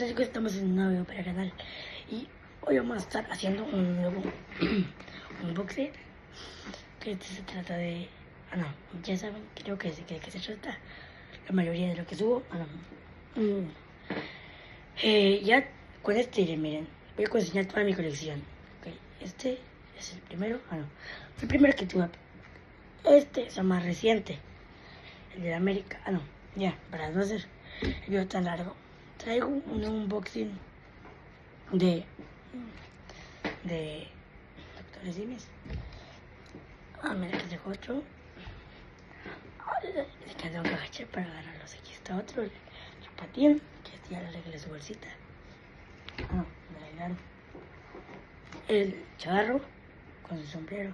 tal chicos? Estamos en un nuevo video para el canal y hoy vamos a estar haciendo un nuevo unboxing que se trata de... no, ya saben, creo que sí, que se trata la mayoría de lo que subo. Ya con este, miren, voy a enseñar toda mi colección. Okay, este es el primero, fue el primero que tuve. Este es el más reciente, el de la América. Ya, para no hacer el video tan largo, traigo un unboxing de Doctor Simis. Mira, aquí traigo otro. Le queda un agachar para agarrarlos. Aquí está otro, el patín, que este ya le arreglé su bolsita. Me arreglaron. El charro con su sombrero.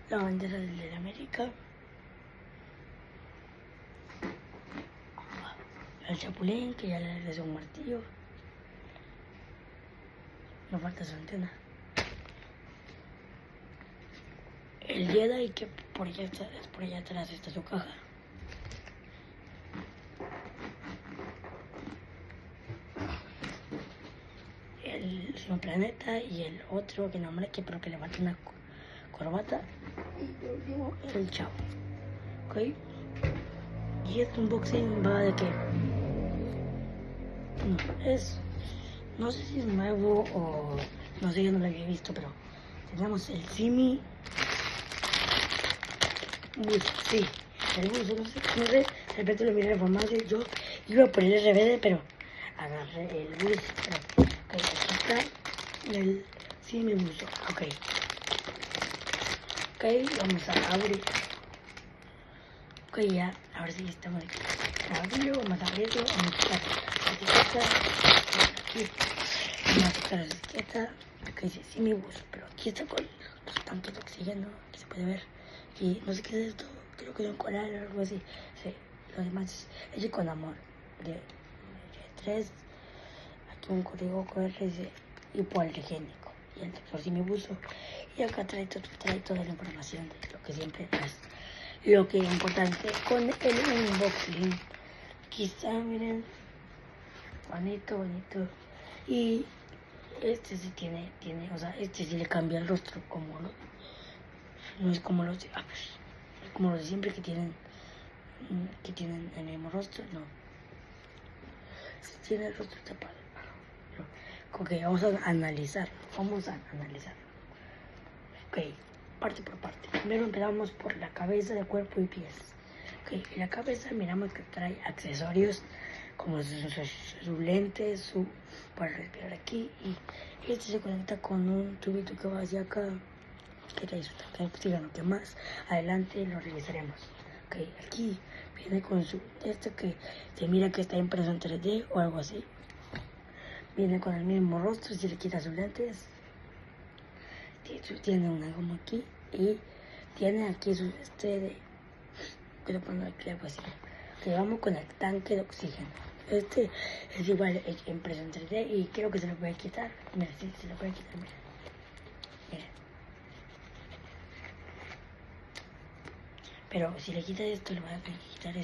La bandera de la América. El chapulín, que ya le arreglé un martillo. No falta su antena. El Jedi, que por allá atrás está su caja. El Simón Planeta y el otro que nombré, que pero que le falta una corbata. Y por último, el Chavo. ¿Ok? Y este unboxing va de que... no sé si es nuevo o... no sé, yo no lo había visto, pero... tenemos el Simi... sí, el buzo, no sé, de repente lo miré en la farmacia. Yo iba por el RBD, pero agarré el buzo. Okay, aquí está el Simi buzo. Ok, vamos a abrir. Ok, ya, ahora sí estamos aquí. Vamos a abrirlo, vamos a quitar la etiqueta. Aquí, vamos a quitar la etiqueta. Acá dice Simi buzo, pero aquí está con los tanques de oxígeno, aquí se puede ver. Y no sé qué es esto, creo que es un coral o algo así. Sí, lo demás es hecho con amor. De 3, aquí un código QR dice hipoalergénico. Y el doctor Simi buzo. Y acá trae toda la información de lo que siempre es. Lo que es importante con el unboxing. Quizá, miren, bonito. Y este sí tiene, o sea, este sí le cambia el rostro como no es como los de, como los de siempre que tienen el mismo rostro, no. Si tiene el rostro tapado. Ok, vamos a analizar. Ok, parte por parte. Primero empezamos por la cabeza, de cuerpo y pies. Ok, en la cabeza miramos que trae accesorios como sus lentes, para respirar aquí. Y este se conecta con un tubito que va hacia acá. Que trae su tanque de oxígeno, que más adelante lo revisaremos. Ok, aquí viene con esto que se mira que está impreso en 3D o algo así. Viene con el mismo rostro, si le quita sus lentes. Tiene una goma aquí y tiene aquí su que lo pongo aquí algo así. Ok, vamos con el tanque de oxígeno. Este es igual impreso en 3D y creo que se lo puede quitar. Mira, sí, se lo puede quitar, mira. Pero si le quita esto, le voy a tener que quitar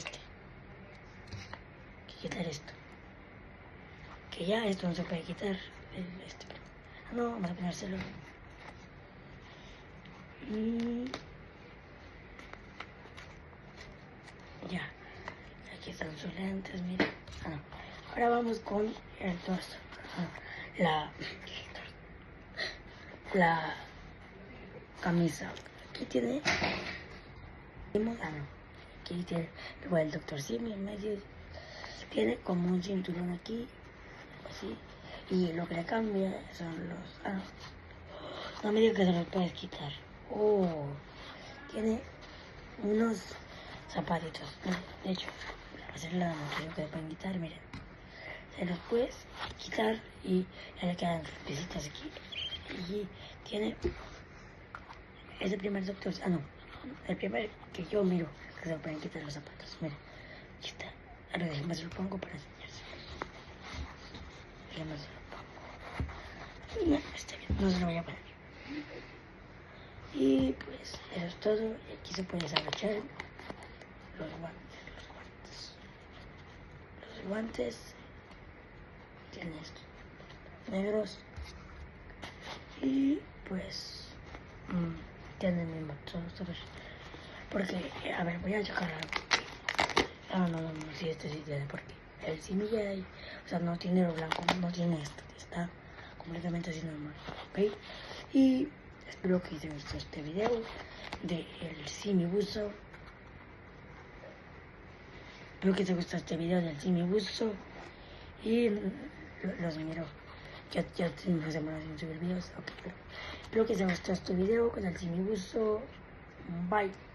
esto. Que ya esto no se puede quitar. No, vamos a ponérselo. Ya. Aquí están sus lentes, mira. Ahora vamos con el torso. La camisa. Aquí tiene... aquí tiene igual el doctor Simi en medio. Tiene como un cinturón aquí, así. Y lo que le cambia son los... no me digas que se los puedes quitar. Tiene unos zapatitos. De hecho, para hacer la demostración que se pueden quitar, miren. Se los puedes quitar y ya le quedan sus piecitas aquí. Y tiene... es el primer doctor... el primer que yo miro que se pueden quitar los zapatos. Miren, aquí está. Ahora déjenme se lo pongo para enseñarse. Déjenme se lo pongo. No, está bien, no se lo voy a poner. Y pues eso es todo. Y aquí se puede desabrochar los guantes. guantes, tienes negros y pues tienen mi motor, ¿sabes? Porque, a ver, voy a checar algo. No, si este sí tiene, porque el Simi Jedi, o sea, no tiene lo blanco, no tiene esto, está completamente así normal, ¿ok? Y espero que te gustó este video de el Simi Buzo. Espero que te gustó este video del Simi Buzo. Y los miro. Ya tengo una semana sin subir videos, ok, pero espero que te gustó este video con el Simi Buzo. Bye.